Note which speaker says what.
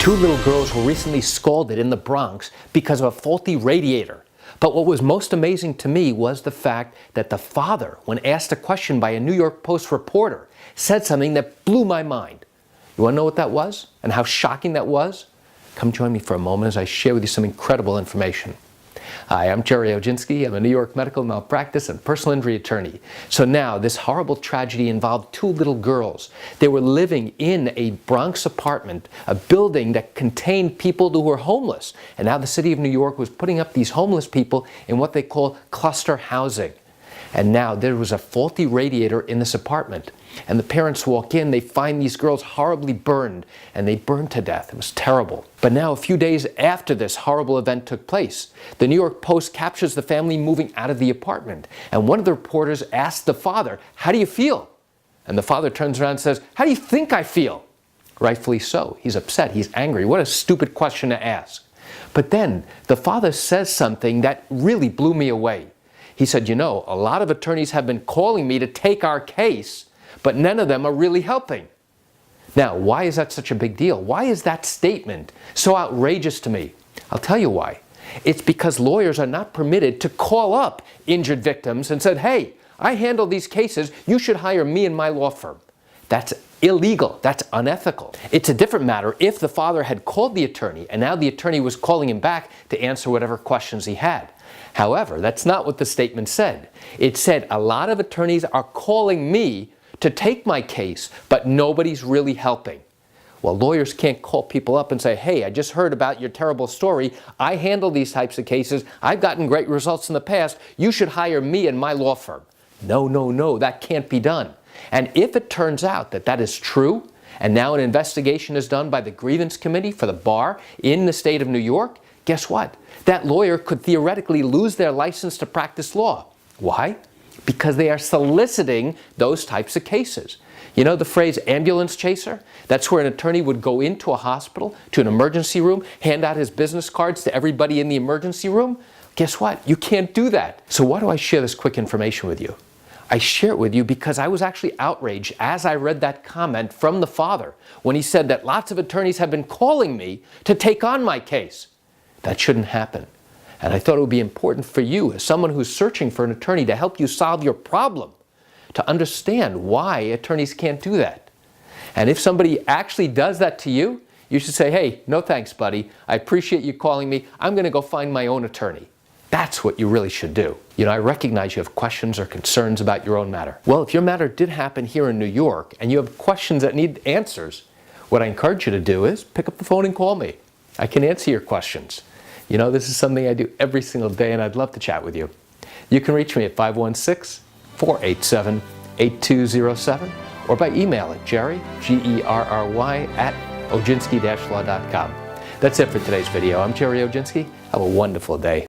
Speaker 1: Two little girls were recently scalded in the Bronx because of a faulty radiator. But what was most amazing to me was the fact that the father, when asked a question by a New York Post reporter, said something that blew my mind. You want to know what that was and how shocking that was? Come join me for a moment as I share with you some incredible information. Hi, I'm Gerry Oginski. I'm a New York medical malpractice and personal injury attorney. So now, this horrible tragedy involved two little girls. They were living in a Bronx apartment, a building that contained people who were homeless. And now the city of New York was putting up these homeless people in what they call cluster housing. And now there was a faulty radiator in this apartment. And the parents walk in, they find these girls horribly burned, and they burned to death. It was terrible. But now, a few days after this horrible event took place, the New York Post captures the family moving out of the apartment. And one of the reporters asked the father, "How do you feel?" And the father turns around and says, "How do you think I feel?" Rightfully so. He's upset. He's angry. What a stupid question to ask. But then the father says something that really blew me away. He said, "You know, a lot of attorneys have been calling me to take our case, but none of them are really helping." Now, why is that such a big deal? Why is that statement so outrageous to me? I'll tell you why. It's because lawyers are not permitted to call up injured victims and say, "Hey, I handle these cases. You should hire me and my law firm." That's illegal. That's unethical. It's a different matter if the father had called the attorney and now the attorney was calling him back to answer whatever questions he had. However, that's not what the statement said. It said, "A lot of attorneys are calling me to take my case, but nobody's really helping." Well, lawyers can't call people up and say, "Hey, I just heard about your terrible story. I handle these types of cases. I've gotten great results in the past. You should hire me and my law firm." No, no, no, that can't be done. And if it turns out that that is true, and now an investigation is done by the grievance committee for the bar in the state of New York, guess what? That lawyer could theoretically lose their license to practice law. Why? Because they are soliciting those types of cases. You know the phrase ambulance chaser? That's where an attorney would go into a hospital, to an emergency room, hand out his business cards to everybody in the emergency room. Guess what? You can't do that. So why do I share this quick information with you? I share it with you because I was actually outraged as I read that comment from the father when he said that lots of attorneys have been calling me to take on my case. That shouldn't happen. And I thought it would be important for you, as someone who's searching for an attorney to help you solve your problem, to understand why attorneys can't do that. And if somebody actually does that to you, you should say, "Hey, no thanks, buddy. I appreciate you calling me. I'm going to go find my own attorney." That's what you really should do. You know, I recognize you have questions or concerns about your own matter. Well, if your matter did happen here in New York and you have questions that need answers, what I encourage you to do is pick up the phone and call me. I can answer your questions. You know, this is something I do every single day, and I'd love to chat with you. You can reach me at 516-487-8207 or by email at Gerry, Gerry, at oginski-law.com. That's it for today's video. I'm Gerry Oginski. Have a wonderful day.